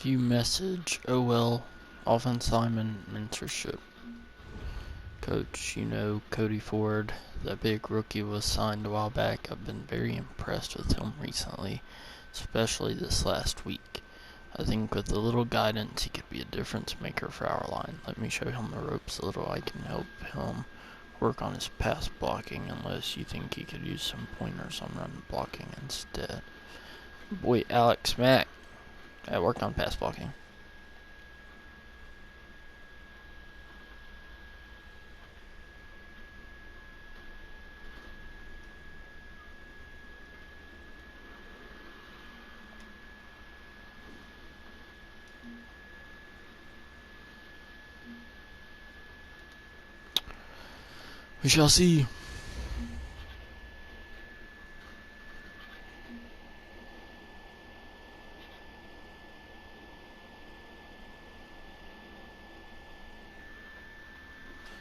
View message. Oh well. Offense lineman mentorship. Coach, you know Cody Ford, that big rookie was signed a while back. I've been very impressed with him recently, especially this last week. I think with a little guidance, he could be a difference maker for our line. Let me show him the ropes a little. I can help him work on his pass blocking, unless you think he could use some pointers on run blocking instead. Boy, Alex Mack, I worked on pass blocking. We shall see.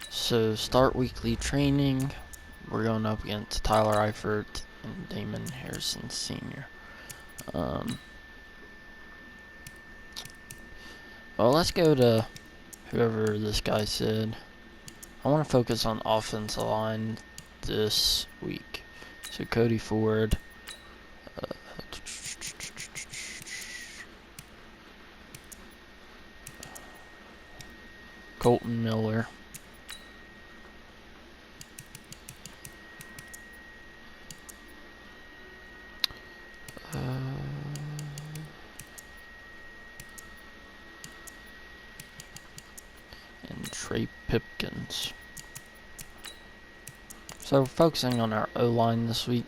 So start weekly training. We're going up against Tyler Eifert and Damon Harrison Sr. Well, let's go to whoever this guy said. I want to focus on offensive line this week. So Cody Ford. Colton Miller. And Trey Pipkins. So focusing on our O-line this week.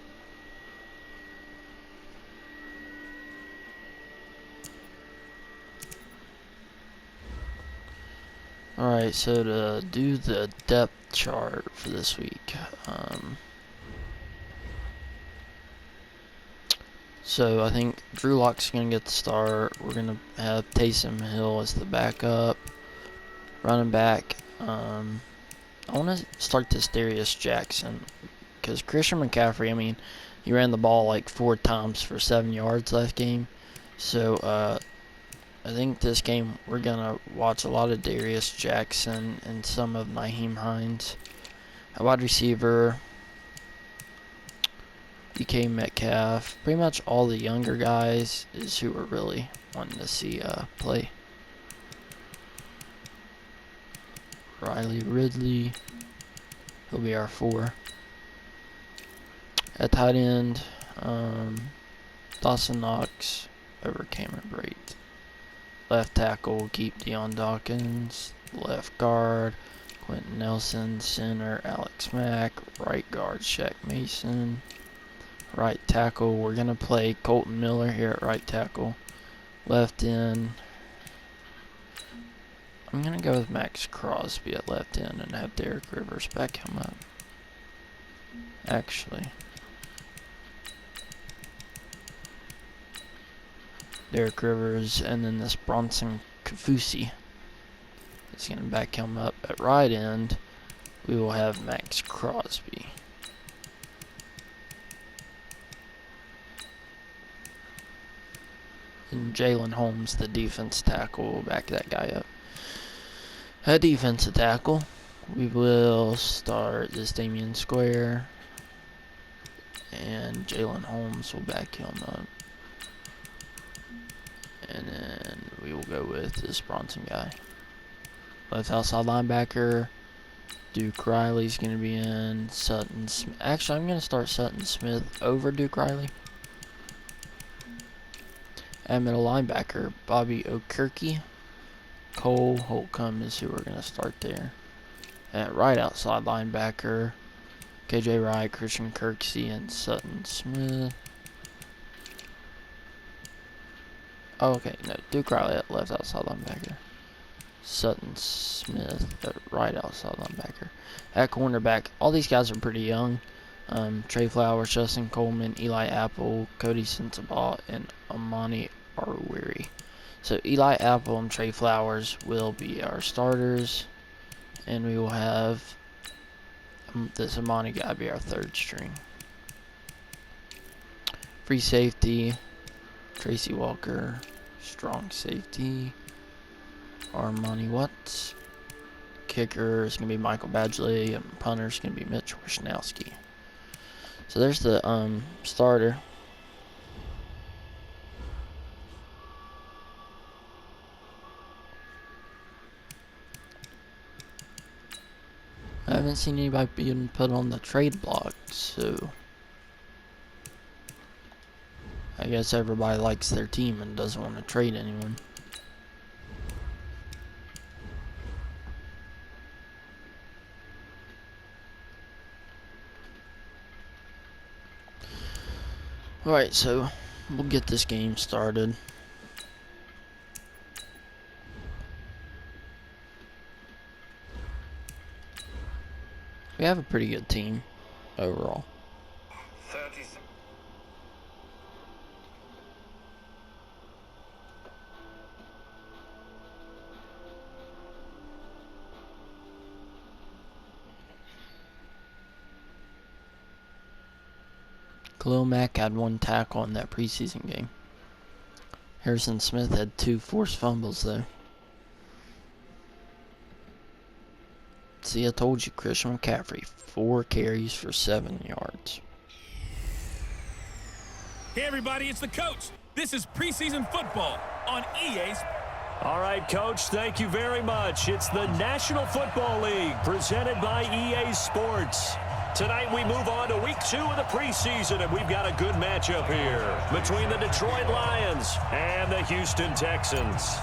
Alright, so to do the depth chart for this week. So I think Drew Lock's going to get the start. We're going to have Taysom Hill as the backup. Running back. I want to start this Darius Jackson. Because Christian McCaffrey, I mean, he ran the ball like 4 times for 7 yards last game. So I think this game we're going to watch a lot of Darius Jackson and some of Nyheim Hines. A wide receiver, DK Metcalf. Pretty much all the younger guys is who we're really wanting to see play. Riley Ridley, he'll be our 4. At tight end, Dawson Knox over Cameron Brate. Left tackle, we'll keep Deion Dawkins. Left guard, Quentin Nelson. Center, Alex Mack. Right guard, Shaq Mason. Right tackle, we're going to play Colton Miller here at right tackle. Left end, I'm going to go with Max Crosby at left end and have Derek Rivers back him up. Actually, Derek Rivers and then this Bronson Kafusi is going to back him up. At right end, we will have Max Crosby. And Jalen Holmes, the defense tackle, will back that guy up. At defensive tackle, we will start this Damian Square, and Jalen Holmes will back him up. And then we will go with this Bronson guy. Left outside linebacker, Duke Riley's going to be in. Sutton Smith. Actually, I'm going to start Sutton Smith over Duke Riley. At middle linebacker, Bobby Okereke. Cole Holcomb is who we're going to start there. At right outside linebacker, KJ Wright, Christian Kirksey, and Sutton Smith. Oh, okay, no, Duke Riley at left outside linebacker. Sutton Smith at right outside linebacker. At cornerback, all these guys are pretty young. Trey Flowers, Justin Coleman, Eli Apple, Cody Sensabaugh, and Amani Arwiri. So Eli Apple and Trey Flowers will be our starters, and we will have this Amani guy be our 3rd string. Free safety, Tracy Walker, Strong safety. Armani Watts. Kicker is going to be Michael Badgley, and punter is going to be Mitch Wisnowski. So there's the starter. I haven't seen anybody being put on the trade block, so I guess everybody likes their team and doesn't want to trade anyone. Alright, so we'll get this game started. We have a pretty good team overall. 30 seconds. Khalil Mack had 1 tackle in that preseason game. Harrison Smith had 2 forced fumbles though. See, I told you, Christian McCaffrey, 4 carries for 7 yards. Hey everybody, it's the coach. This is preseason football on EA's. All right, Coach, thank you very much. It's the National Football League presented by EA Sports. Tonight we move on to week 2 of the preseason, and we've got a good matchup here between the Detroit Lions and the Houston Texans.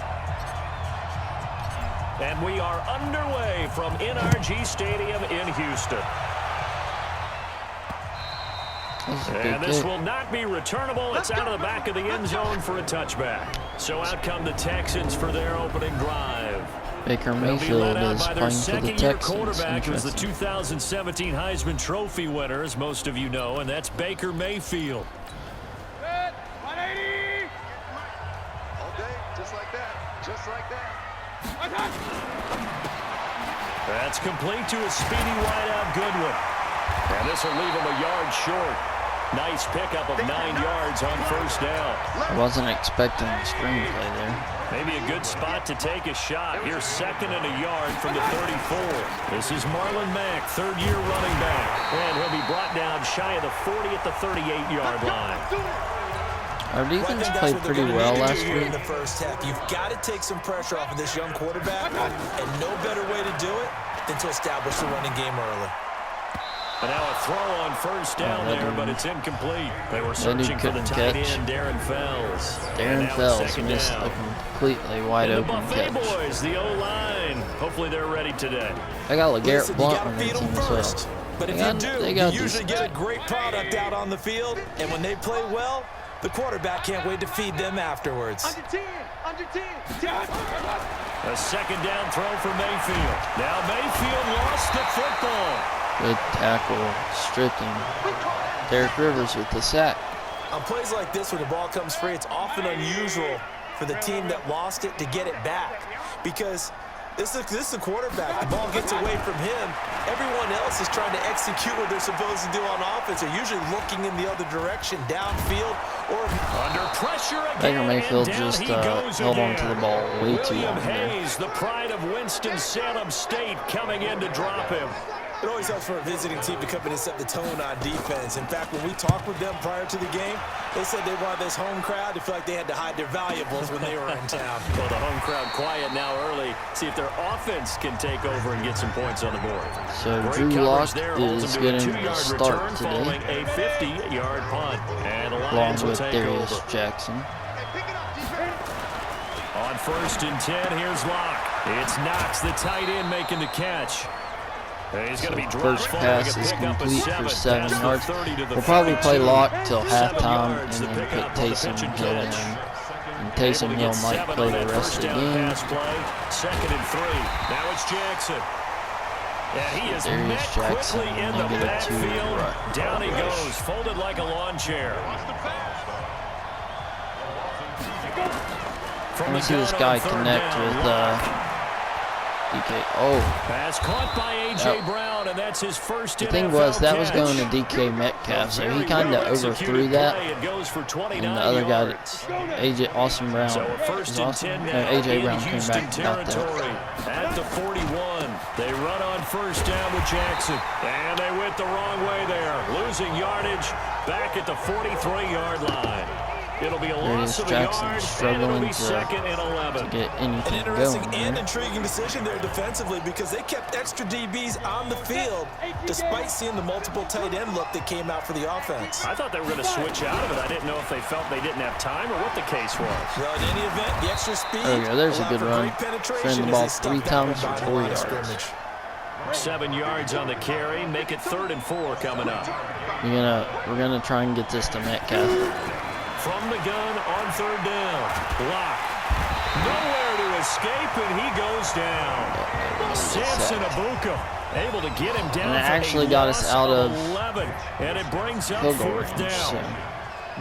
And we are underway from NRG Stadium in Houston. And this will not be returnable. It's out of the back of the end zone for a touchback. So out come the Texans for their opening drive. Baker Mayfield is playing for the Texans. Quarterback was the 2017 Heisman Trophy winner, as most of you know, and that's Baker Mayfield. 180. All day, just like that. Just like that. That's complete to a speedy wideout Goodwin. And this will leave him a yard short. Nice pickup of 9 yards on first down. I wasn't expecting a screenplay there. Maybe a good spot to take a shot. Here's 2nd and a yard from the 34. This is Marlon Mack, 3rd-year running back. And he'll be brought down shy of the 40 at the 38-yard line. Our defense played pretty well last week. In the first half, you've got to take some pressure off of this young quarterback, and no better way to do it than to establish the running game early. And now a throw on first down there, but it's incomplete. They were searching for the tight end, Darren Fells. Darren Fells missed a completely wide open catch. Boys, the O-line. Hopefully they're ready today. I got LeGarrette Blount on their team as well. But if you do, you usually get a great product out on the field, and when they play well, the quarterback can't wait to feed them afterwards. Under 10. A 2nd down throw for Mayfield. Now Mayfield lost the football. Good tackle, stripping. Derek Rivers with the sack. On plays like this, when the ball comes free, it's often unusual for the team that lost it to get it back, because this is the quarterback. The ball gets away from him. Everyone else is trying to execute what they're supposed to do on offense. They're usually looking in the other direction, downfield, or under pressure again. Baker Mayfield just held on to the ball way too long. Hayes, the pride of Winston-Salem State, coming in to drop him. It always helps for a visiting team to come in and set the tone on defense. In fact, when we talked with them prior to the game, they said they wanted this home crowd to feel like they had to hide their valuables when they were in town. Well, the home crowd quiet now early. See if their offense can take over and get some points on the board. So Drew Lock is getting the start today, a 50-yard punt. And the along with Darius Jackson. On 1st and 10, here's Lock. It's Knox, the tight end, making the catch. He's going to be first pass is complete for 7 yards. We'll probably play Lock till halftime and then put Taysom Hill in. And Taysom Hill might play the rest of the game. 2nd and 3. Now it's Jackson. Yeah, he is Darius met Jackson, quickly in the backfield. right. Down he goes, folded like a lawn chair. I want to see this guy connect with DK. Oh. Pass caught by A.J. Brown. down, and that's his first The thing NFL was, that was catch. going to DK Metcalf, so he kind of overthrew that. It goes for 29 And the other guy, yards. AJ Austin Brown, So a first and 10 now AJ in Brown came Houston back about territory. that. At the 41, they run on first down with Jackson, and they went the wrong way there, losing yardage back at the 43-yard line. It'll be a loss of a Jackson yard, and struggling it'll be to second and 11. get An anything interesting going and there. intriguing decision there defensively because they kept extra DBs on the field despite seeing the multiple tight end look that came out for the offense. I thought they were going to switch out of it. I didn't know if they felt they didn't have time or what the case was. Well, in any event, the extra speed There we go. There's a allowed good for run. great penetration Ran the as ball they stuffed 3 that times one for by the 4 line of yards. scrimmage. 7 yards on the carry. Make it 3rd and 4 coming up. We're gonna try and get this to Metcalf. From the gun on 3rd down. Block. Nowhere to escape, and he goes down. Samson Abuka able to get him down. And it for actually a got us loss out of 11, and it brings up field goal 4th range, down. so.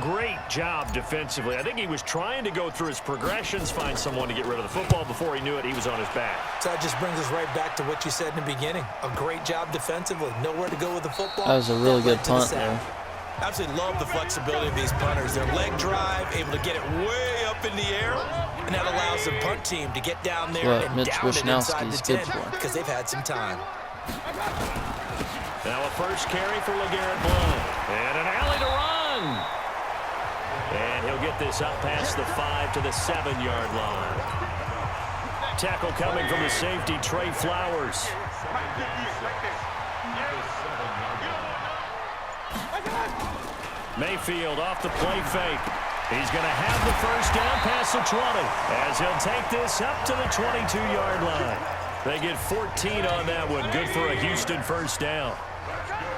Great job defensively. I think he was trying to go through his progressions, find someone to get rid of the football. Before he knew it, he was on his back. So that just brings us right back to what you said in the beginning. A great job defensively. Nowhere to go with the football. That was a really good led to the punt sack. there. Absolutely love the flexibility of these punters. Their leg drive, able to get it way up in the air, and that allows the punt team to get down there What and Mitch down it inside the Wishnowsky's good 10 for. because they've had some time. Now a first carry for LeGarrette Blount. And an alley to run. And he'll get this up past the 5 to the 7-yard line. Tackle coming from the safety, Trey Flowers. Mayfield off the play fake. He's going to have the first down past the 20 as he'll take this up to the 22-yard line. They get 14 on that one. Good for a Houston first down.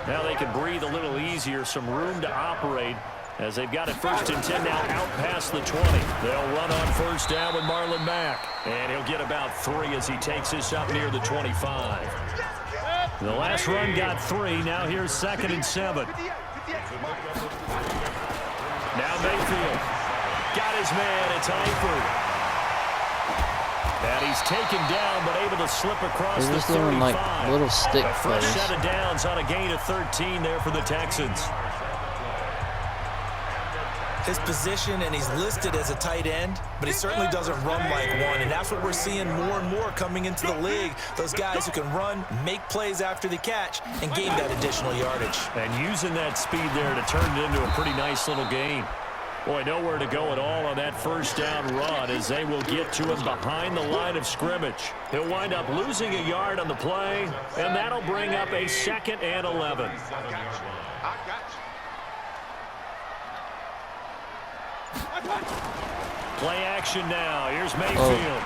Now they can breathe a little easier, some room to operate as they've got it 1st and 10 now out past the 20. They'll run on first down with Marlon Mack, and he'll get about 3 as he takes this up near the 25. The last run got 3. Now here's 2nd and 7. Now Mayfield got his man. It's Eifert. And he's taken down, but able to slip across They're the just doing 35. like little stick A fresh plays. set of downs on a gain of 13 there for the Texans. His position, and he's listed as a tight end, but he certainly doesn't run like one, and that's what we're seeing more and more coming into the league. Those guys who can run, make plays after the catch, and gain that additional yardage. And using that speed there to turn it into a pretty nice little gain. Boy, nowhere to go at all on that first down run as they will get to him behind the line of scrimmage. He'll wind up losing a yard on the play, and that'll bring up a 2nd and 11. Play action now. Here's Mayfield.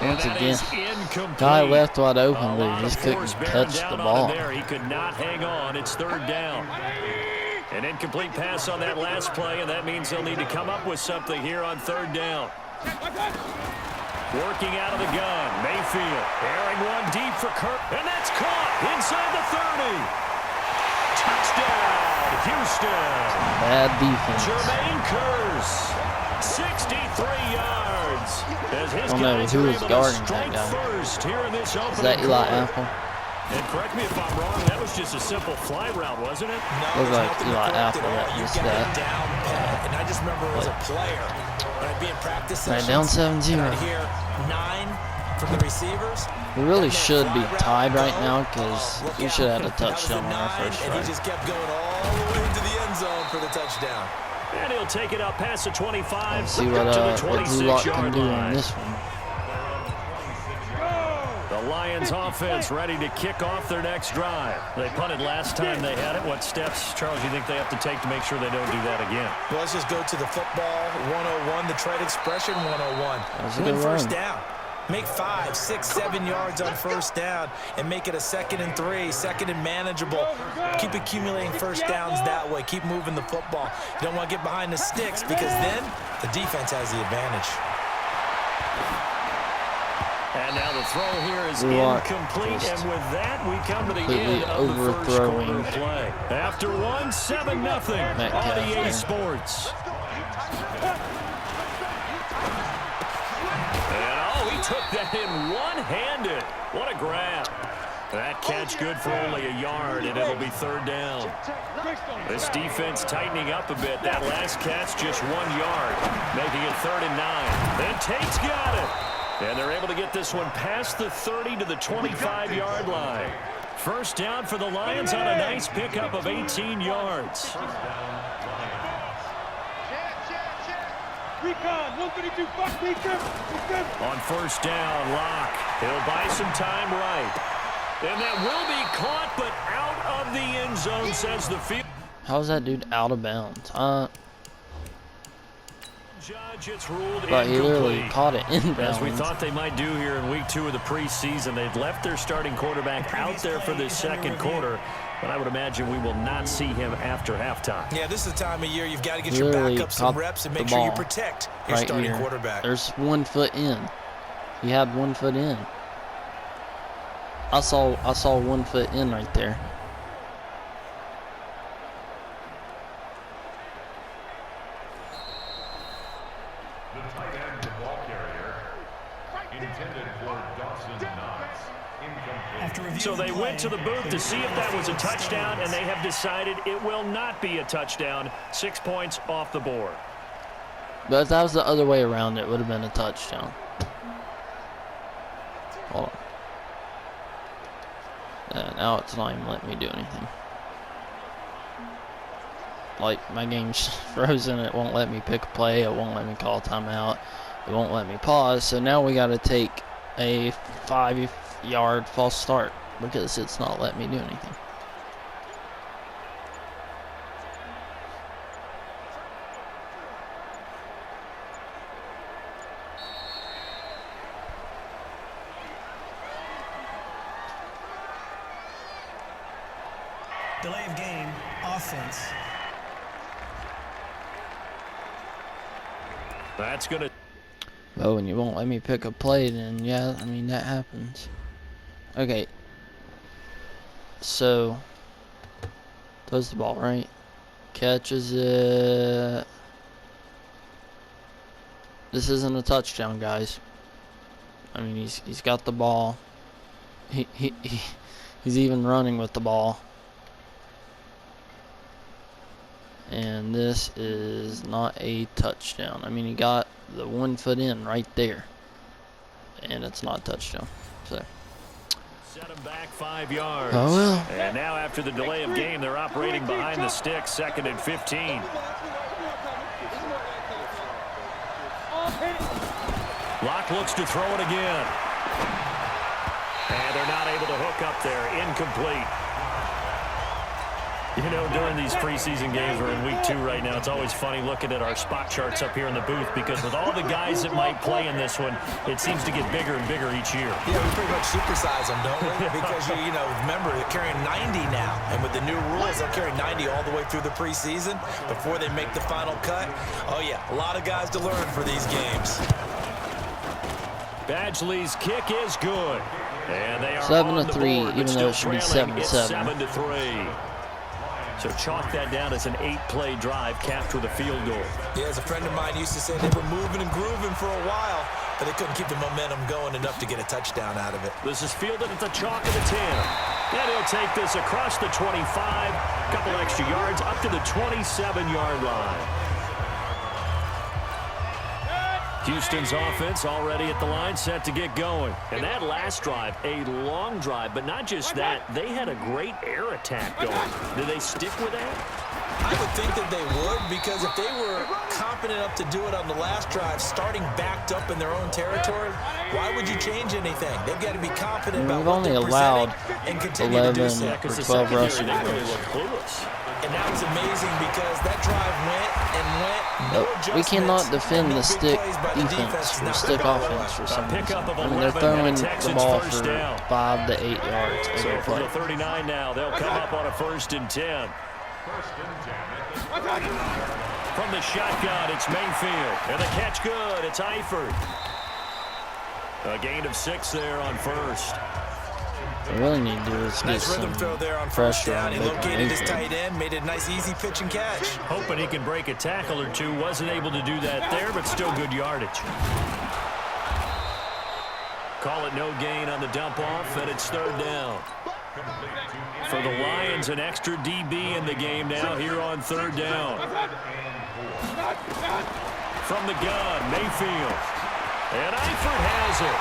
Once And that again, is incomplete. guy left wide open, A but lot he just of couldn't force bearing catch the down on ball. him there. He could not hang on. It's 3rd down. An incomplete pass on that last play, and that means they'll need to come up with something here on 3rd down. Working out of the gun, Mayfield airing one deep for Kirk, and that's caught inside the 30. Touchdown, Houston. Bad defense. Jermaine Kearse, 63 yards. As his I don't know guys who are was able to guarding that strike guy. first here in this Is opening that Eli quarter. Apple? And correct me if I'm wrong, that was just a simple fly route, wasn't it? No, Looked there's like nothing Eli to correct Apple at all. that You missed got that. it down pat. And I just remember as a player, when I'd be in practice Right, sessions, down 7-0. and I'd hear 9 from the receivers. We really That should be fly route tied right go, now because look we out. should have had a That was the touchdown on our 9, first and he drive. just kept going all the way into the end zone for the touchdown. And he'll take it up past the 25, Let's see up what to the Drew Lock can 26-yard do on line. this one. The Lions offense ready to kick off their next drive. They punted last time they had it. What steps, Charles, do you think they have to take to make sure they don't do that again? Well, let's just go to the football 101, the trade expression 101. That's a Win good first run. down. Make 5, 6, 7 yards on first down and make it a 2nd and 3, 2nd and manageable. Keep accumulating first downs that way. Keep moving the football. You don't want to get behind the sticks because then the defense has the advantage. And now the throw here is Drew Lock incomplete, just and with that, we come to the completely end of the first overthrowing quarter of play. After one, 7-0 on EA there. Sports. And, oh, he took that in one-handed. What a grab. That catch good for only a yard, and it'll be third down. This defense tightening up a bit. That last catch just 1 yard, making it 3rd and 9. Then Tate's got it. And they're able to get this one past the 30 to the 25-yard line. First down for the Lions on a nice pickup of 18 yards. On first down, Locke. He'll buy some time right. And that will be caught, but out of the end zone, says the field. How's that dude out of bounds? Judge, it's ruled But he literally incomplete. caught it inbounds. As we thought they might do here in week 2 of the preseason, they'd left their starting quarterback out there for this second quarter, but I would imagine we will not see him after halftime. Yeah, this is the time of year you've got to get He your literally backup some caught reps and the make sure you ball protect your right starting here. quarterback. There's 1 foot in. He had 1 foot in. I saw 1 foot in right there. The tight end ball carrier intended for Dawson Knox. Incomplete. So they went to the booth to see if that was a touchdown, and they have decided it will not be a touchdown. 6 points off the board. But if that was the other way around, it would have been a touchdown. Hold on. Now it's not even letting me do anything. Like, my game's frozen. It won't let me pick a play. It won't let me call a timeout. It won't let me pause. So now we got to take a 5-yard false start because it's not letting me do anything. Delay of game, offense. That's going to... Oh, and you won't let me pick a play, then yeah, I mean, that happens. Okay. So, throws the ball, right? Catches it. This isn't a touchdown, guys. I mean, he's got the ball. He's even running with the ball. And this is not a touchdown. I mean, he got the 1 foot in right there. And it's not a touchdown. So. Set him back 5 yards. Oh, well. And now after the delay of game, they're operating behind the sticks, 2nd and 15. Locke looks to throw it again. And they're not able to hook up there. Incomplete. You know, during these preseason games, we're in week 2 right now, it's always funny looking at our spot charts up here in the booth because with all the guys that might play in this one, it seems to get bigger and bigger each year. Yeah, we pretty much supersize them, don't we? Because, you know, remember, they're carrying 90 now. And with the new rules, they'll carry 90 all the way through the preseason before they make the final cut. Oh, yeah, a lot of guys to learn for these games. Badgley's kick is good. And they are 7-3, even though it should be 7-7. 7-3. So chalk that down as an 8-play drive capped with a field goal. Yeah, as a friend of mine used to say, they were moving and grooving for a while, but they couldn't keep the momentum going enough to get a touchdown out of it. This is fielded at the chalk of the 10. And he'll take this across the 25, a couple extra yards, up to the 27-yard line. Houston's offense already at the line, set to get going. And that last drive, a long drive, but not just that, they had a great air attack going. Do they stick with that? I would think that they would, because if they were confident enough to do it on the last drive, starting backed up in their own territory, why would you change anything? They've got to be confident about what they're presenting and continue to do so. 11 or 12 rushing They really yards. look clueless. And that was amazing because that drive went and went. No We cannot adjustments, defend no the big stick plays by the defense Now, or stick by the way, offense for some reason. pickup of I mean, they're 11 throwing and a the Texans ball first for down. 5 to 8 yards So every from play. the 39 now, they'll come up on a 1st and 10. From the shotgun, it's Mayfield. And the catch good. It's Eifert. A gain of 6 there on 1st. What we really need to do is get Nice some rhythm throw there on first pressure down. on He Baker located his Mayfield. tight end, made a nice easy pitch and catch. Hoping he can break a tackle or two. Wasn't able to do that there, but still good yardage. call it no gain on the dump-off, and it's third down. For the Lions, an extra DB in the game now here on third down. From the gun, Mayfield. And Eifert has it.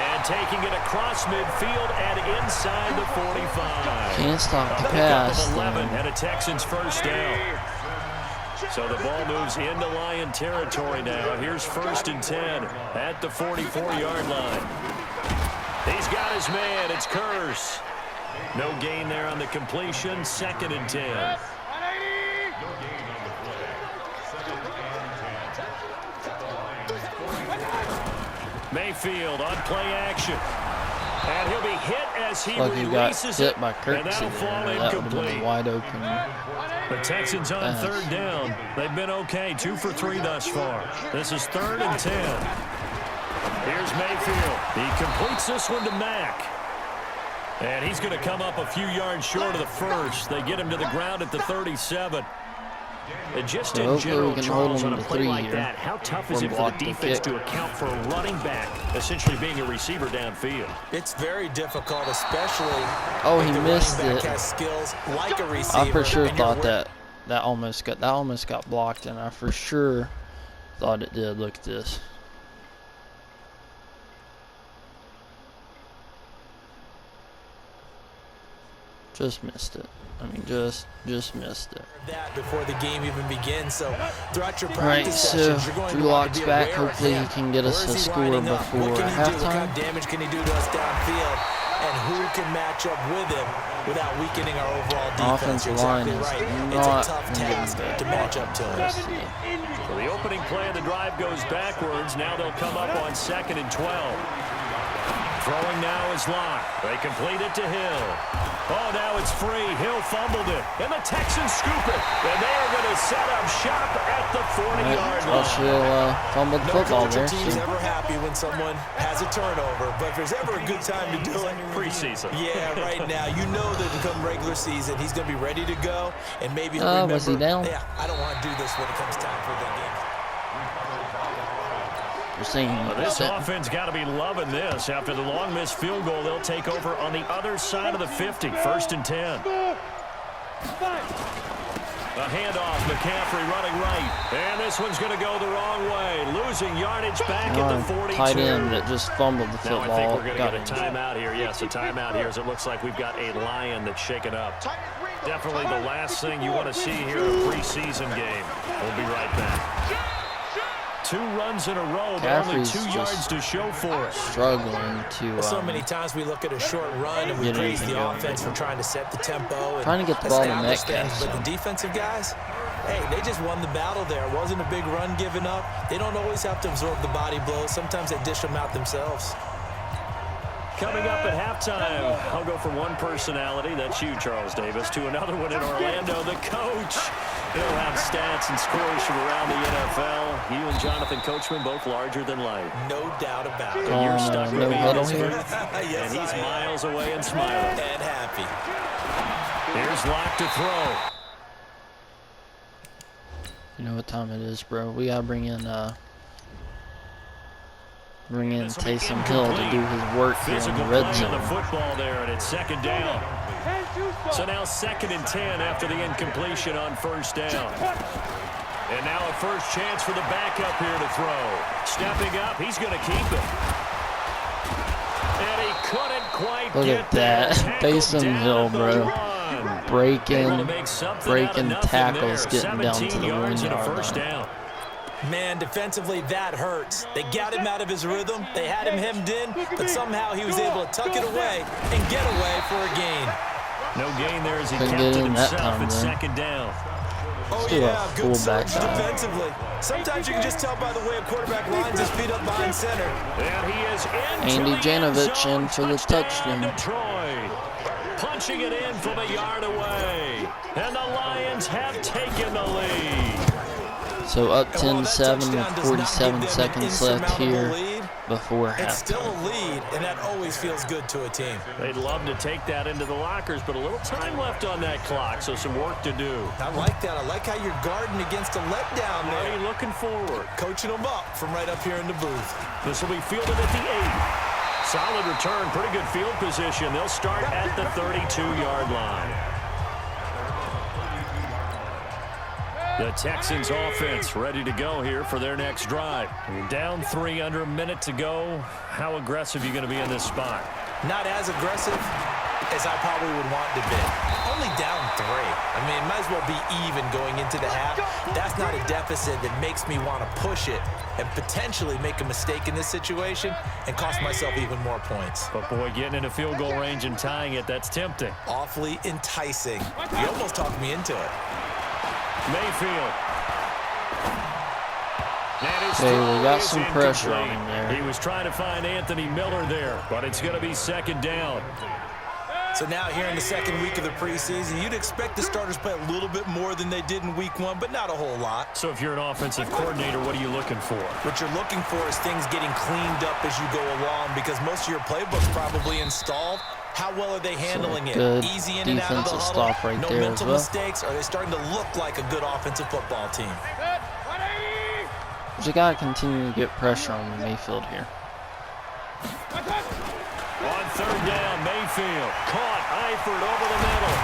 And taking it across midfield and inside the 45. Can't stop the Pickup pass. of 11 and a Texans first down. So the ball moves into Lion territory now. Here's 1st and 10 at the 44-yard line. He's got his man. It's Curse. No gain there on the completion. 2nd and 10. Mayfield on play action. And he'll be hit as he releases it. By and that'll fall incomplete. Wide open. The Texans on third down. They've been okay. 2 for 3 thus far. This is 3rd and 10. Here's Mayfield. He completes this one to Mack. And he's going to come up a few yards short of the first. They get him to the ground at the 37. And just in general, Charles, on a play like that, how tough is it for the defense to account for a running back essentially being a receiver downfield? It's very difficult, especially he missed it. Has skills like a receiver. I for sure thought that almost got blocked, and I for sure thought it did. Look at this. Just missed it. I mean, just missed it. That before the game even begins. So throughout your Right, practice so sessions, you're going Drew to want Lock's to be back. aware of Hopefully he him. can get us Where a is he score lining up? before What can he do? What halftime. kind of damage can he do to us downfield? And who can match up with him without weakening our overall defense? Offensive You're line exactly is right. not It's a tough task to match up to him. So the opening play of the drive goes backwards. Now they'll come up on 2nd and 12. Throwing now is Locke. They complete it to Hill. Oh, now it's free. Hill fumbled it. And the Texans scoop it. And they are going to set up shop at the 40-yard line. She'll fumbled the football there. Team's ever happy when someone has a turnover. But if there's ever a good time to do it, preseason. Yeah, right now. You know that come regular season, he's going to be ready to go. And maybe he'll remember. Was he down? Yeah, I don't want to do this when it comes time for the game. This offense got to be loving this. After the long missed field goal, they'll take over on the other side of the 50. 1st and 10. A handoff, McCaffrey running right. And this one's going to go the wrong way. Losing yardage back at the 42. Tight end that just fumbled the football. Now I think we're going to get a timeout here. Yes, a timeout here as it looks like we've got a Lion that's shaken up. Definitely the last thing you want to see here in a preseason game. We'll be right back. 2 runs in a row, but only 2 yards to show for it. Struggling to. So many times we look at a short run and we praise the offense for trying to set the tempo and trying to get the ball to Metcalf. But the defensive guys, hey, they just won the battle there. It wasn't a big run given up. They don't always have to absorb the body blows. Sometimes they dish them out themselves. Coming up at halftime, I'll go from one personality, that's you, Charles Davis, to another one in Orlando, the coach. He'll have stats and scores from around the NFL. You and Jonathan Coachman both larger than life. No doubt about it. And you're stuck with me in this group, yes, and he's miles away and smiling. And happy. Here's Locke to throw. You know what time it is, bro. We got to bring in Taysom Hill to do his work here in the red zone. The football there, and it's 2nd down. So now 2nd and 10 after the incompletion on 1st down. And now a first chance for the backup here to throw. Stepping up, he's going to keep it. And he couldn't quite Look get at that. Taysom Hill, bro. Breaking tackles, getting down to the 1-yard line. Man, defensively, that hurts. They got him out of his rhythm. They had him hemmed in, but somehow he was able to tuck it away and get away for a gain. No gain there as he Couldn't kept get it in that himself time, at man. 2nd down. Oh, Still yeah, a good fullback surge guy. defensively. Sometimes you can just tell by the way a quarterback lines his feet up behind center. And he is Andy Janovich in for the touchdown. Detroit. Punching it in from a yard away. And the Lions have taken the lead. So up 10-7 with 47 seconds left here before It's still halftime. a lead, and that always feels good to a team. They'd love to take that into the lockers, but a little time left on that clock, so some work to do. I like that. I like how you're guarding against a letdown there. Looking forward. Coaching them up from right up here in the booth. This will be fielded at the 8. solid return, pretty good field position. They'll start at the 32-yard line. The Texans offense ready to go here for their next drive. Down 3, under a minute to go. How aggressive are you going to be in this spot? Not as aggressive as I probably would want to be. Only down 3. I mean, it might as well be even going into the half. That's not a deficit that makes me want to push it and potentially make a mistake in this situation and cost myself even more points. But, boy, getting into field goal range and tying it, that's tempting. Awfully enticing. You almost talked me into it. Mayfield. Okay, we got some pressure on him there. He was trying to find Anthony Miller there, but it's going to be second down. So now here in the second week of the preseason, you'd expect the starters play a little bit more than they did in week 1, but not a whole lot. So if you're an offensive coordinator, what are you looking for? What you're looking for is things getting cleaned up as you go along, because most of your playbook's probably installed. How well are they handling it? Easy in and out of the huddle, stop right no there mental as well. mistakes. Are they starting to look like a good offensive football team? But you gotta continue to get pressure on Mayfield here. On third down, Mayfield caught Eifert over the middle.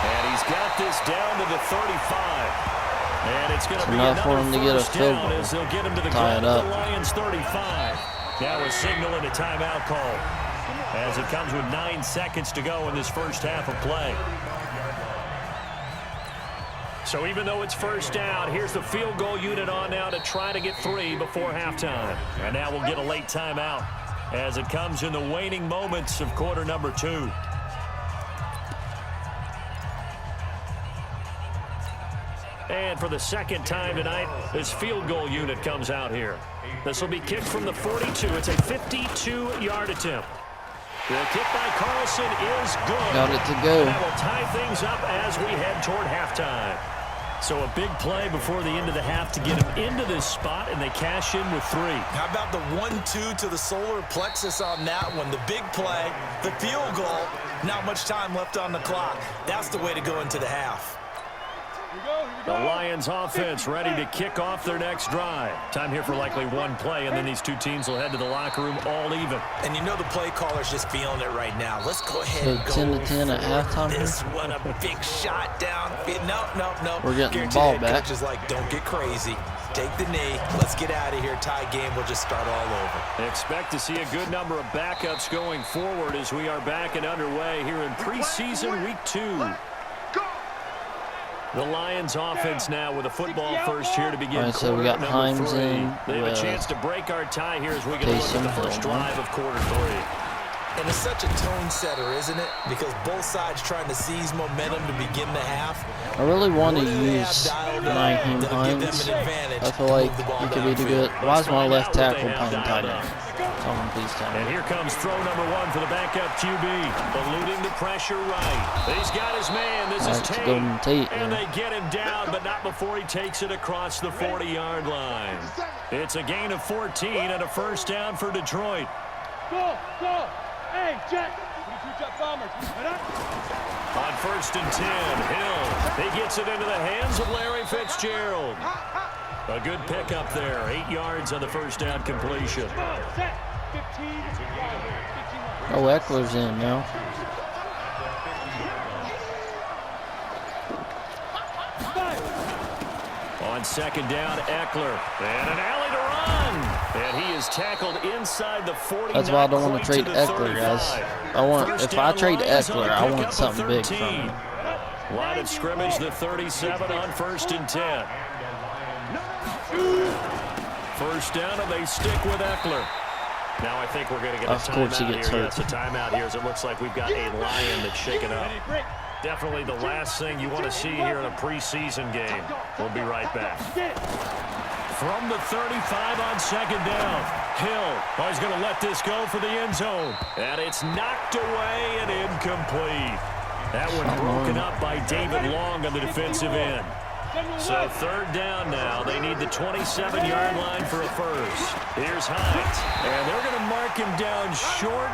And he's got this down to the 35. And it's going to be enough for him to get a first field down goal. as they'll get him to the Tie ground it at up. the Lions 35. Now a signal and a timeout call as it comes with 9 seconds to go in this first half of play. So even though it's first down, here's the field goal unit on now to try to get 3 before halftime. And now we'll get a late timeout as it comes in the waning moments of quarter number 2. And for the second time tonight, this field goal unit comes out here. This will be kicked from the 42. It's a 52-yard attempt. The kick by Carlson is good. Got it to go. That will tie things up as we head toward halftime. So a big play before the end of the half to get him into this spot, and they cash in with 3. How about the 1-2 to the solar plexus on that one? The big play, the field goal, not much time left on the clock. That's the way to go into the half. The Lions offense ready to kick off their next drive. Time here for likely one play, and then these two teams will head to the locker room all even. And you know the play caller's just feeling it right now. Let's go ahead and go 10-10 at halftime. This one, a big shot down. No. We're getting the Guarantee ball that back. Coach is like, don't get crazy. Take the knee. Let's get out of here. Tie game. We'll just start all over. Expect to see a good number of backups going forward as we are back and underway here in preseason week 2. The Lions offense now with a football first here to begin. All right, so we got quarter number Himes 3. in They have a with chance to break our tie here as we get a look at Taysom the first Hill. drive of quarter 3. And it's such a tone setter, isn't it? Because both sides trying to seize momentum to begin the half. I really want to What do they have use dialed up Nyheim that'll give them Hines. an advantage I feel to like move the ball he could be too downfield? good. Why is my left Find out what tackle they have playing tight dialed end? up. Someone please tell And me. here comes throw number 1 for the backup QB. Eluding the pressure right. He's got his man. This is Alright, it's Tate. Golden Tate, And yeah. they get him down, but not before he takes it across the 40-yard line. It's a gain of 14 and a first down for Detroit. Go! Hey, Jet! 22 Jet Bombers. On first and 10, Hill. He gets it into the hands of Larry Fitzgerald. A good pickup there. 8 yards on the first down completion. Set! 15. Oh, Eckler's in now. On second down, Eckler. And an alley to run. And he is tackled inside the 40. That's why I don't want to trade Eckler, guys. If I trade Eckler, I want something big from him. Line of scrimmage, the 37 on first and 10. First down, and they stick with Eckler. Now I think we're going to get a Of course he timeout gets here. hurt. Yes, a timeout here as it looks like we've got a Lion that's shaken up. Definitely the last thing you want to see here in a preseason game. We'll be right back. From the 35 on second down, Hill is going to let this go for the end zone. And it's knocked away and incomplete. That one broken up by David Long on the defensive end. So third down now. They need the 27-yard line for a first. Here's Hines. And they're going to mark him down short,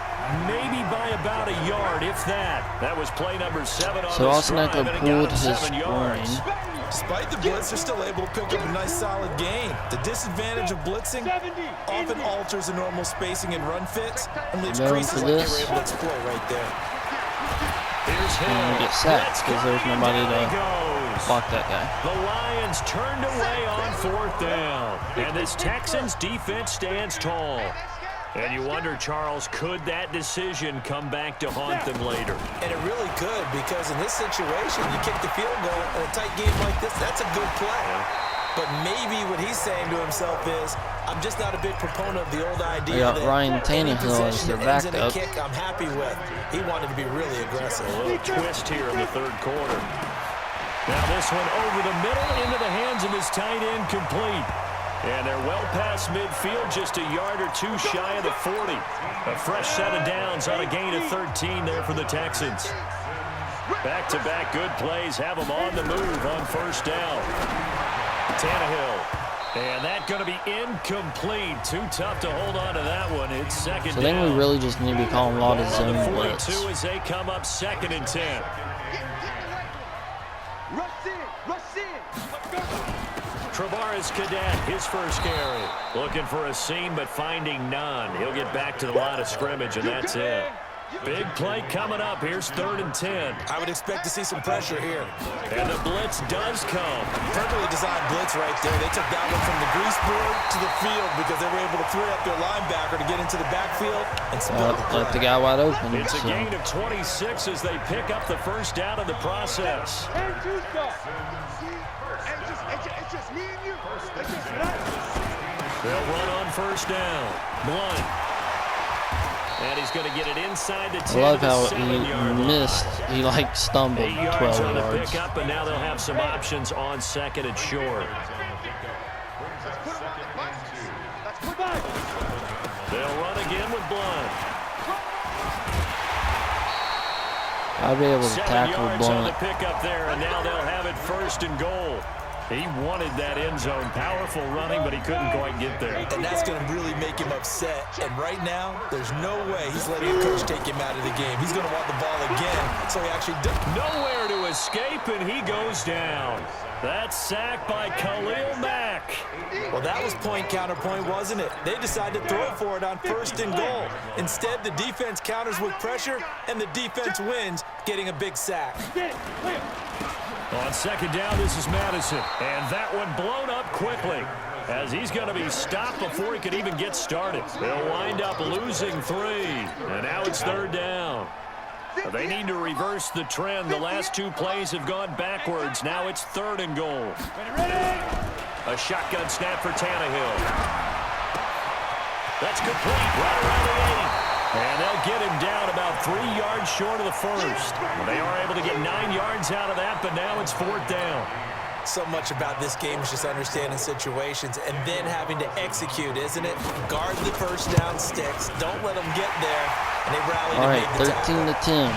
maybe by about a yard, if that. That was play number 7 on So this Austin drive, Eckler and it got pulled him his 7 yards. groin. Despite the blitz, they're still able to pick up a nice solid gain. The disadvantage of blitzing often alters the normal spacing and run fits and leaves creases like they were able to exploit right there. Here's Hill. And we get sacked because there's nobody to block that guy. The Lions turned away on 4th down. And this Texans defense stands tall. And you wonder, Charles, could that decision come back to haunt them later? And it really could, because in this situation, you kick the field goal in a tight game like this, that's a good play. But maybe what he's saying to himself is, I'm just not a big proponent of the old idea that Ryan Tannehill as their backup. Kick I'm happy with. He wanted to be really aggressive. A little twist here in the 3rd quarter. Now this one over the middle into the hands of his tight end, complete. And they're well past midfield, just a yard or two shy of the 40. A fresh set of downs on a gain of 13 there for the Texans. Back-to-back good plays have them on the move on 1st down. Tannehill. And that going to be incomplete. Too tough to hold on to that one. It's 2nd down. So I think we really just need to be calling a lot of zone blitz. 42 as they come up 2nd and 10. Travaris Cadet, his first carry. Looking for a seam, but finding none. He'll get back to the line of scrimmage, and that's it. Big play coming up. Here's 3rd and 10. I would expect to see some pressure here. And the blitz does come. Perfectly designed blitz right there. They took that one from the grease board to the field because they were able to free up their linebacker to get into the backfield and split let the guy wide open. It's a gain of 26 as they pick up the 1st down of the process. They'll run on 1st down. Blunt. And he's going to get it inside the 10. I love how he missed. He like stumbled 12 on the yards. pick up, and now they'll have some options on 2nd and short. They'll run again with Blunt. I'll be able to 7 tackle yards on the Blunt. pickup there, and now they'll have it 1st and goal. He wanted that end zone. Powerful running, but he couldn't quite get there. And that's going to really make him upset. And right now, there's no way he's letting a coach take him out of the game. He's going to want the ball again, so he actually does. Nowhere to escape, and he goes down. That's sacked by Khalil Mack. Well, that was point counterpoint, wasn't it? They decided to throw for it on 1st and goal. Instead, the defense counters with pressure, and the defense wins, getting a big sack. On 2nd down, this is Madison. And that one blown up quickly as he's going to be stopped before he could even get started. They'll wind up losing 3. And now it's 3rd down. They need to reverse the trend. The last 2 plays have gone backwards. Now it's 3rd and goal. A shotgun snap for Tannehill. That's complete right around the 8. And they'll get him down about 3 yards short of the 1st. They are able to get 9 yards out of that, but now it's 4th down. So much about this game is just understanding situations and then having to execute, isn't it? Guard the 1st down sticks. Don't let them get there. And they rally to make the tackle. All right, 13 to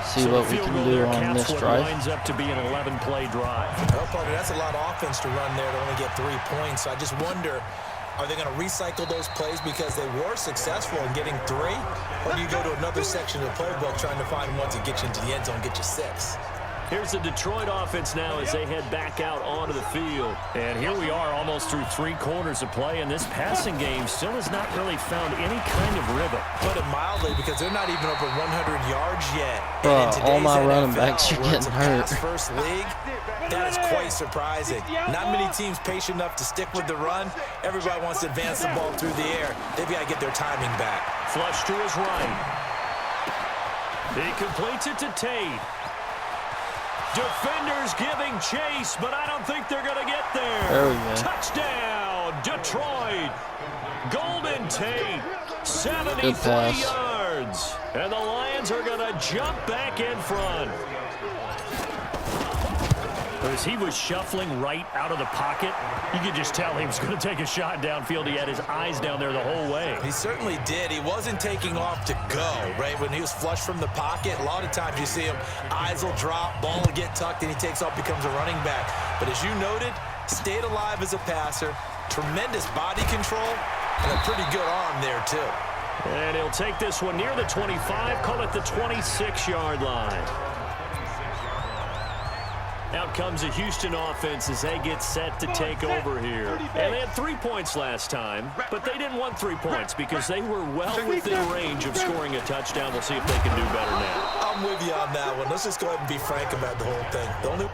10. See what we can do on this drive. Lines up to be an 11-play drive. Well, partner, that's a lot of offense to run there to only get 3 points. So I just wonder, are they going to recycle those plays because they were successful in getting 3? Or do you go to another section of the playbook trying to find ones that get you into the end zone and get you 6? Here's the Detroit offense now as they head back out onto the field. And here we are almost through 3 quarters of play, and this passing game still has not really found any kind of rhythm. Put it mildly, because they're not even over 100 yards yet. All my running backs are getting hurt. First league, that is quite surprising. Not many teams patient enough to stick with the run. Everybody wants to advance the ball through the air. They've got to get their timing back. Flush to his right. He completes it to Tate. Defenders giving chase, but I don't think they're going to get there. There we go. Touchdown, Detroit. Golden Tate, 73 yards. And the Lions are going to jump back in front. As he was shuffling right out of the pocket, you could just tell he was going to take a shot downfield. He had his eyes down there the whole way. He certainly did. He wasn't taking off to go, right? When he was flushed from the pocket, a lot of times you see him, eyes will drop, ball will get tucked, and he takes off, becomes a running back. But as you noted, stayed alive as a passer, tremendous body control, and a pretty good arm there, too. And he'll take this one near the 25, call it the 26-yard line. Out comes a Houston offense as they get set to take over here. And they had 3 points last time, but they didn't want 3 points because they were well within range of scoring a touchdown. We'll see if they can do better now. I'm with you on that one. Let's just go ahead and be frank about the whole thing. The only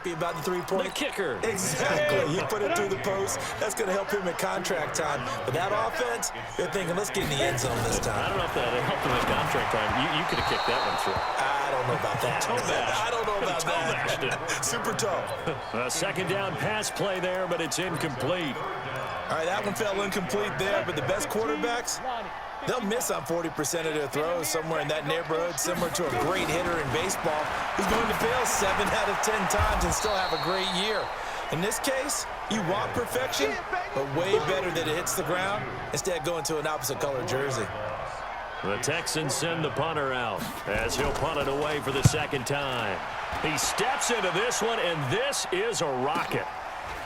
happy about the 3-point. The kicker. Exactly. You put it through the post. That's going to help him in contract time. But that offense, they're thinking, let's get in the end zone this time. I don't know if that helped him in contract time. You could have kicked that one through. I don't know about that. I don't know about that. Super toe. A second down pass play there, but it's incomplete. All right, that one fell incomplete there, but the best quarterbacks, they'll miss on 40% of their throws, somewhere in that neighborhood, similar to a great hitter in baseball who's going to fail 7 out of 10 times and still have a great year. In this case, you want perfection, but way better that it hits the ground instead going to an opposite color jersey. The Texans send the punter out as he'll punt it away for the second time. He steps into this one, and this is a rocket.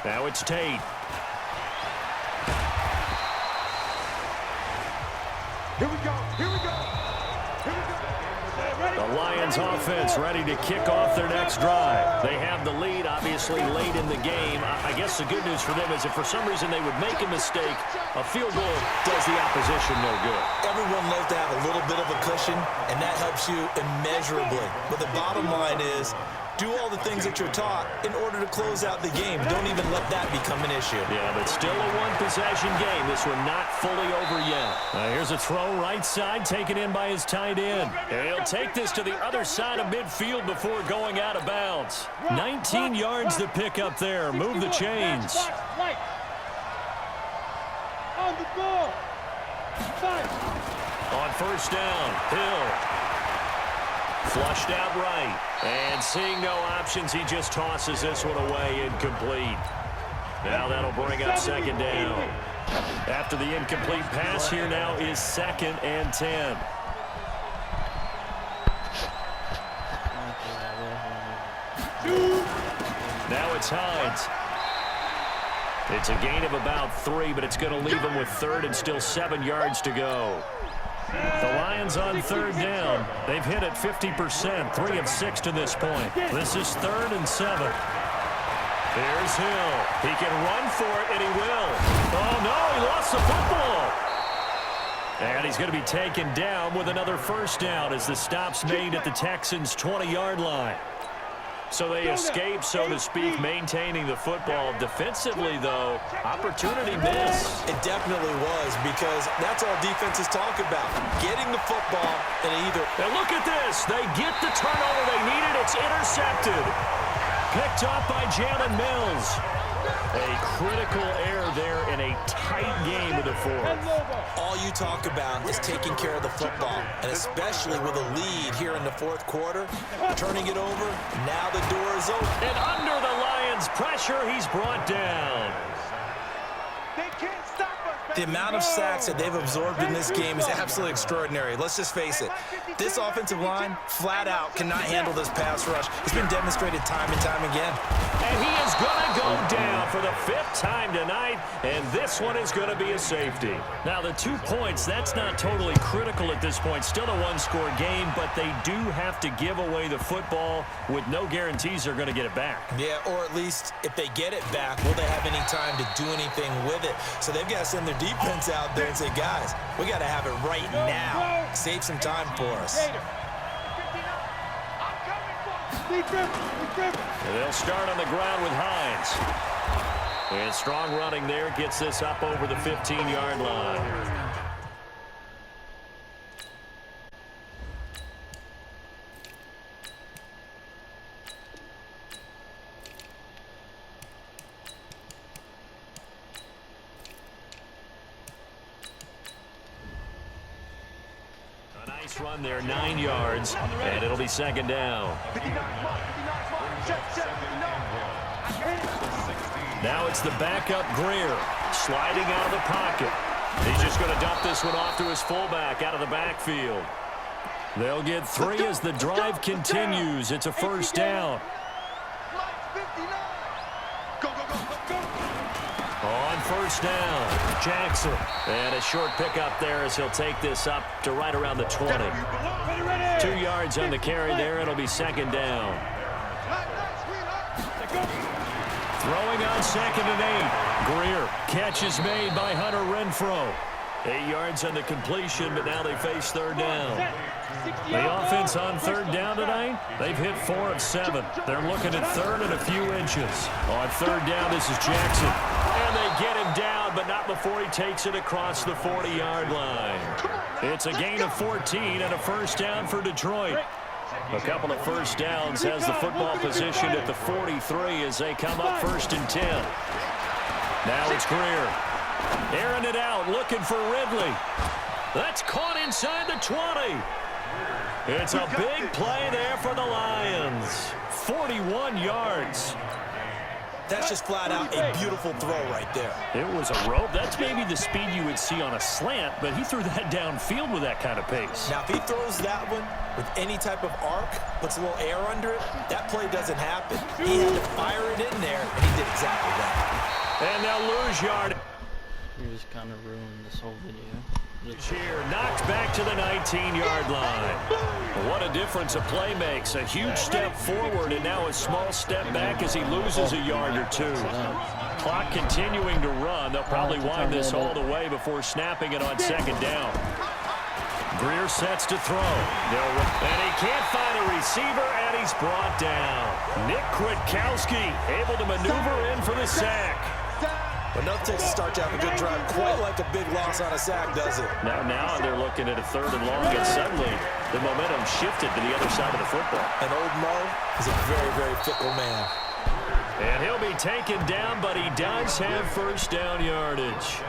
Now it's Tate. Here we go. Here we go. Here we go. The Lions offense ready to kick off their next drive. They have the lead, obviously, late in the game. I guess the good news for them is if for some reason they would make a mistake, a field goal does the opposition no good. Everyone loves to have a little bit of a cushion, and that helps you immeasurably. But the bottom line is, do all the things that you're taught in order to close out the game. Don't even let that become an issue. Yeah, but still a one-possession game. This one not fully over yet. Here's a throw right side taken in by his tight end. And he'll take this to the other side of midfield before going out of bounds. 19 yards to pick up there. Move the chains. On the ball. On first down, Hill. Flushed out right. And seeing no options, he just tosses this one away, incomplete. Now that'll bring up second down. After the incomplete pass, here now is 2nd and 10. Now it's Hines. It's a gain of about 3, but it's going to leave him with 3rd and still 7 yards to go. The Lions on 3rd down. They've hit it 50%, 3 of 6 to this point. This is 3rd and 7. There's Hill. He can run for it, and he will. Oh, no, he lost the football. And he's going to be taken down with another first down as the stop's made at the Texans' 20-yard line. So they escape, so to speak, maintaining the football. Defensively, though, opportunity miss. It definitely was, because that's all defenses talk about. Getting the football and either... And look at this. They get the turnover they needed. It's intercepted. Picked up by Jalen Mills. A critical error there in a tight game of the 4th. All you talk about is taking care of the football, and especially with a lead here in the 4th quarter, turning it over, now the door is open. And under the Lions' pressure, he's brought down. They can't stop us. The amount of sacks that they've absorbed in this game is absolutely extraordinary. Let's just face it. This offensive line, flat out, cannot handle this pass rush. It's been demonstrated time and time again. And he is going to go down for the 5th time tonight, and this one is going to be a safety. Now, the 2 points, that's not totally critical at this point. Still a one-score game, but they do have to give away the football with no guarantees they're going to get it back. Yeah, or at least if they get it back, will they have any time to do anything with it? So they've got to send their defense out there and say, guys, we got to have it right now. Save some time for us. And they'll start on the ground with Hines. And strong running there gets this up over the 15-yard line. Nice run there, 9 yards, and it'll be second down. Now it's the backup Greer, sliding out of the pocket. He's just going to dump this one off to his fullback out of the backfield. They'll get 3 as the drive continues. It's a first down. On first down, Jackson. And a short pickup there as he'll take this up to right around the 20. 2 yards on the carry there. It'll be second down. Throwing on 2nd and 8. Greer. Catch is made by Hunter Renfrow. 8 yards on the completion, but now they face third down. The offense on third down tonight, they've hit 4 of 7. They're looking at third and a few inches. On third down, this is Jackson. And they get him down, but not before he takes it across the 40-yard line. It's a gain of 14 and a first down for Detroit. A couple of first downs has the football positioned at the 43 as they come up 1st and 10. Now it's Greer. Airing it out, looking for Ridley. That's caught inside the 20. It's a big play there for the Lions. 41 yards. That's just flat out a beautiful throw right there. It was a rope. That's maybe the speed you would see on a slant, but he threw that downfield with that kind of pace. Now, if he throws that one with any type of arc, puts a little air under it, that play doesn't happen. He had to fire it in there, and he did exactly that. And they'll lose yard. You just kind of ruined this whole video. Here, knocked back to the 19-yard line. What a difference a play makes. A huge step forward and now a small step back as he loses a yard or 2. Clock continuing to run. They'll probably wind this all the way before snapping it on second down. Greer sets to throw. And he can't find a receiver, and he's brought down. Nick Kwiatkowski able to maneuver in for the sack. But enough takes to start to have a good drive. Quite like a big loss on a sack, does it? Now they're looking at a 3rd and long, and suddenly the momentum shifted to the other side of the football. And old Mo is a very, very fickle man. And he'll be taken down, but he does have first down yardage.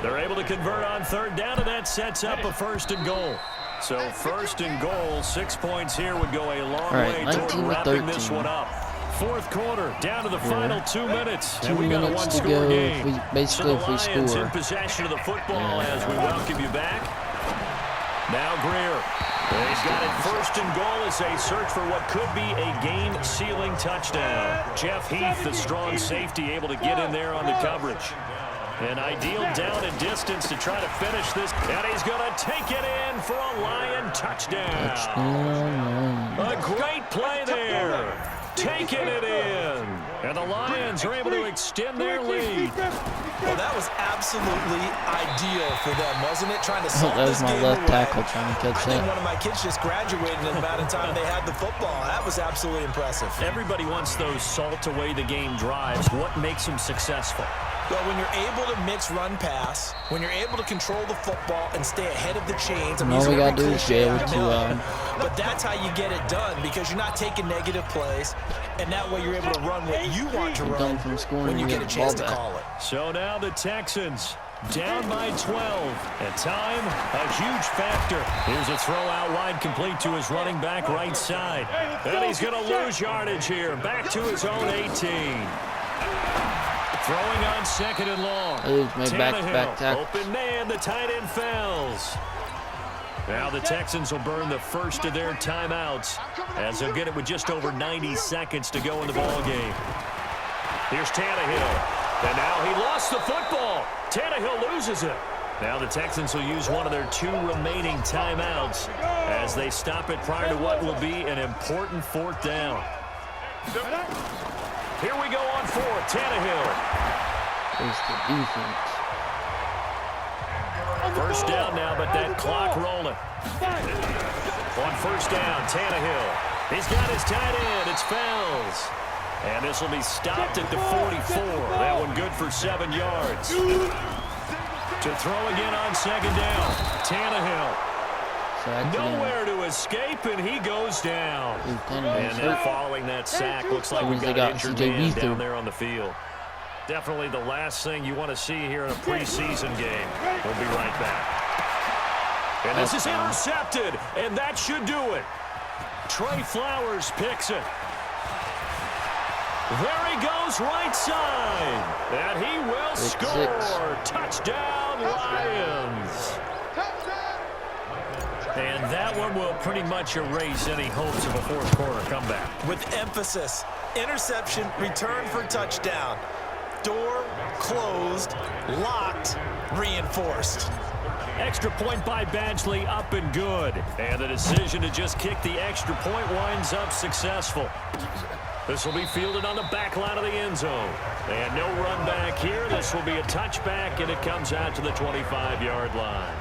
They're able to convert on 3rd down, and that sets up a 1st and goal. So 1st and goal, 6 points here would go a long way toward wrapping this one up. 4th quarter, down to the final 2 minutes. 2 minutes to go. If we Lions score. in possession of the football as we welcome you back. Now Greer. He's got it 1st and goal as they search for what could be a game-sealing touchdown. Jeff Heath, the strong safety, able to get in there on the coverage. An ideal down and distance to try to finish this. And he's going to take it in for a Lion touchdown. A great play there. Taking it in. And the Lions are able to extend their lead. Well, that was absolutely ideal for them, wasn't it? Trying to solve That was this my game left away. tackle trying to catch I think that. one of my kids just graduated in the amount of time they had the football. That was absolutely impressive. Everybody wants those salt away the game drives. What makes them successful? Well, when you're able to mix run pass, when you're able to control the football and stay ahead of the chains. And all we got to do is be able to but that's how you get it done, because you're not taking negative plays, and that way you're able to run what you want to run from scoring when you get a chance to call it. So now the Texans down by 12. At time, a huge factor. Here's a throw out wide, complete to his running back right side. And he's going to lose yardage here. Back to his own 18. Throwing on 2nd and long. Back tackle. Open man, the tight end fails. Now the Texans will burn the first of their timeouts as they'll get it with just over 90 seconds to go in the ball game. Here's Tannehill. And now he lost the football. Tannehill loses it. Now the Texans will use one of their 2 remaining timeouts as they stop it prior to what will be an important 4th down. Here we go on 4th. Tannehill. It's the defense. First down now, but that clock rolling. On 1st down, Tannehill. He's got his tight end. It's Fells. And this will be stopped at the 44. That one good for 7 yards. To throw again on second down. Tannehill. Nowhere to escape, and he goes down. And then following that sack, looks like we've got an injured man down there on the field. Definitely the last thing you want to see here in a preseason game. We'll be right back. And this is intercepted, and that should do it. Trey Flowers picks it. There he goes, right side. And he will score. Touchdown, Lions. And that one will pretty much erase any hopes of a fourth quarter comeback. With emphasis, interception, return for touchdown. Door closed, locked, reinforced. Extra point by Badgley, up and good. And the decision to just kick the extra point winds up successful. This will be fielded on the back line of the end zone. And no run back here. This will be a touchback, and it comes out to the 25-yard line.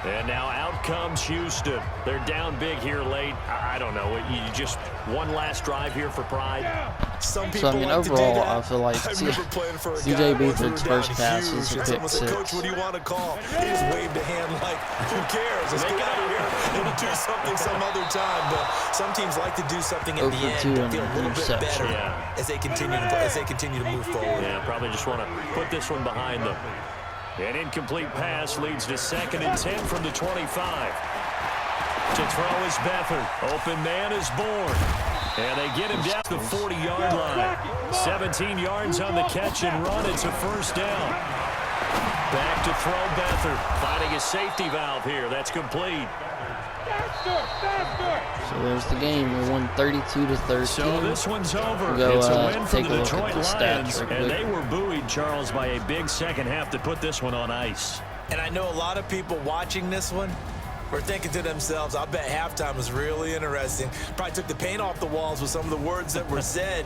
And now out comes Houston. They're down big here late. I don't know. You just one last drive here for pride. Some people overall, I feel like C.J. Beathard's first pass was a pick six. Coach, what do you want to call? He just waved a hand like, who cares? Let's get out of here and do something some other time. But some teams like to do something at the end to feel a little bit better as they continue to move forward. Yeah, probably just want to put this one behind them. An incomplete pass leads to 2nd and 10 from the 25. To throw is Beathard. Open man is born. And they get him down to the 40-yard line. 17 yards on the catch and run. It's a first down. Back to throw Beathard. Finding a safety valve here. That's complete. So there's the game. We won 32-13. So this one's over. We'll go, it's a win for the a Detroit Lions, and they were buoyed, Charles, by a big second half to put this one on ice. And I know a lot of people watching this one were thinking to themselves, I bet halftime was really interesting. Probably took the paint off the walls with some of the words that were said.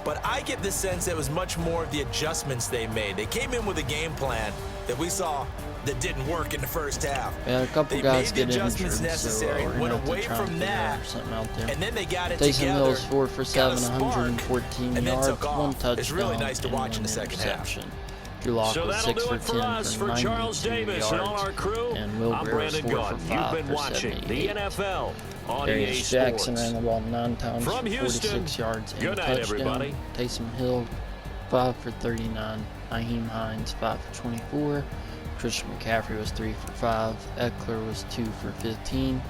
But I get the sense it was much more of the adjustments they made. They came in with a game plan that we saw that didn't work in the first half. Yeah, a couple they guys made the get adjustments injured, necessary, so went away from that, and then they got it Taysom together. Hill's 4 for 7, 114 and yards, took off. 1 touchdown, It's really nice to watch in the and second half. Drew Lock So was that'll 6 do for it for 10 us, for for Charles 92 Davis yards, and all our crew. and Will I'm Greer was Brandon 4 Gaughan. for 5 You've been for watching 78. the NFL on EA Darius Jackson Sports. ran the ball 9 times From for Houston, 46 yards and good night, touchdown. everybody. Taysom Hill 5 for 39. Naheem Hines 5 for 24. Christian McCaffrey was 3 for 5. Eckler was 2 for 15.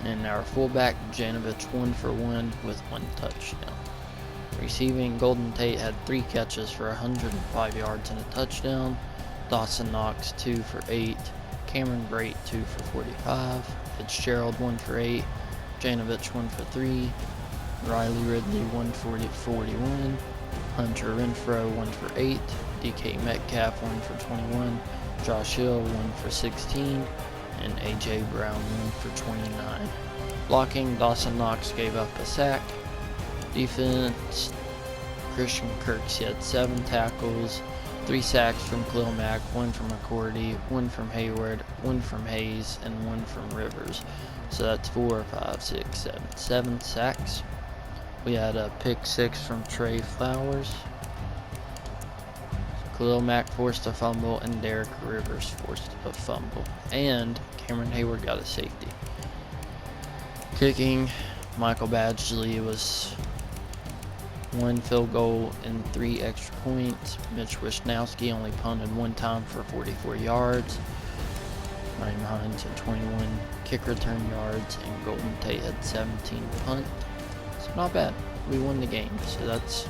And our fullback Janovich 1 for 1 with 1 touchdown. Receiving, Golden Tate had 3 catches for 105 yards and a touchdown. Dawson Knox 2 for 8. Cameron Brate 2 for 45. Fitzgerald 1 for 8. Janovich 1 for 3. Riley Ridley 1 for 41. Hunter Renfrow 1 for 8. DK Metcalf 1 for 21. Josh Hill 1 for 16. And AJ Brown 1 for 29. Blocking, Dawson Knox gave up a sack. Defense, Christian Kirksey had 7 tackles, 3 sacks from Khalil Mack, 1 from McCourty, 1 from Hayward, 1 from Hayes, and 1 from Rivers. So that's 4, 5, 6, 7 sacks. We had a pick 6 from Trey Flowers. Khalil Mack forced a fumble, and Derek Rivers forced a fumble. And Cameron Hayward got a safety. Kicking, Michael Badgley was 1 field goal and 3 extra points. Mitch Wisnowski only punted 1 time for 44 yards. Naheem Hines had 21 kick return yards, and Golden Tate had 17 punt. So not bad. We won the game, so that's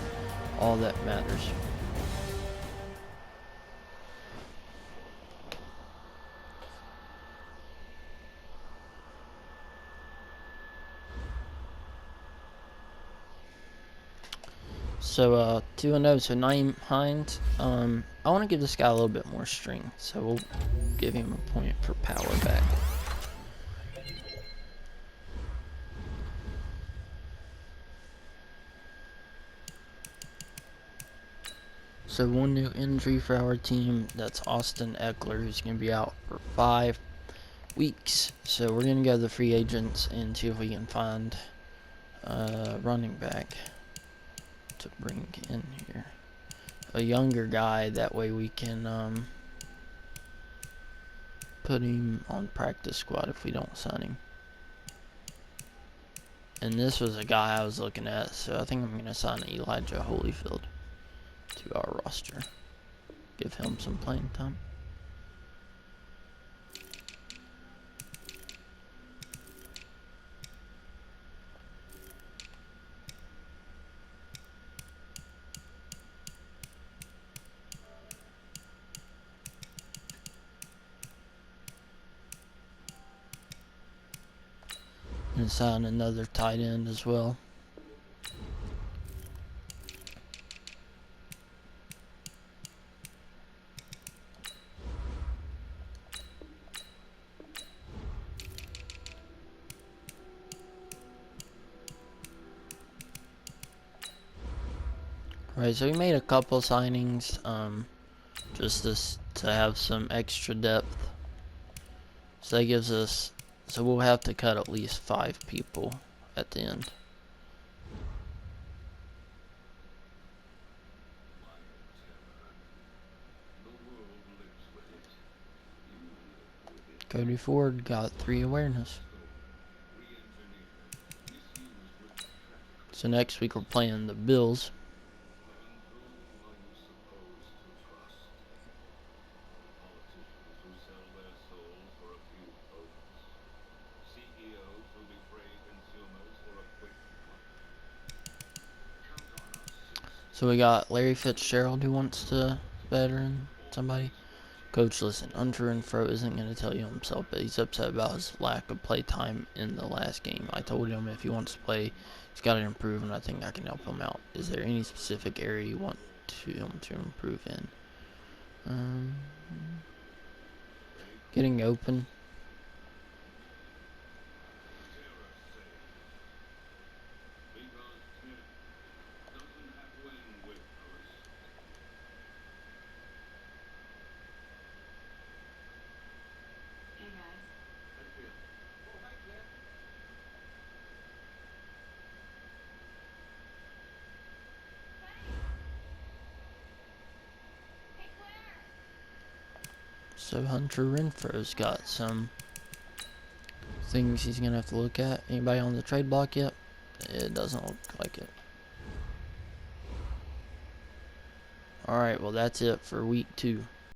all that matters. So 2-0, so Naeem Hines, I want to give this guy a little bit more string, so we'll give him a point for power back. So 1 new injury for our team, that's Austin Eckler, who's going to be out for 5 weeks. So we're going to go to the free agents and see if we can find running back to bring in here. A younger guy, that way we can put him on practice squad if we don't sign him. And this was a guy I was looking at, so I think I'm going to sign Elijah Holyfield to our roster. Give him some playing time. And sign another tight end as well. Right, so we made a couple signings, just to have some extra depth. So that gives us, so we'll have to cut at least 5 people at the end. Cody Ford got 3 awareness. So next week we're playing the Bills. So we got Larry Fitzgerald who wants to veteran somebody. Coach, listen, Untrue and Fro isn't going to tell you himself, but he's upset about his lack of play time in the last game. I told him if he wants to play, he's got to improve, and I think I can help him out. Is there any specific area you want him to improve in? Getting open. So Hunter Renfro's got some things he's going to have to look at. Anybody on the trade block yet? It doesn't look like it. Alright, well that's it for week 2.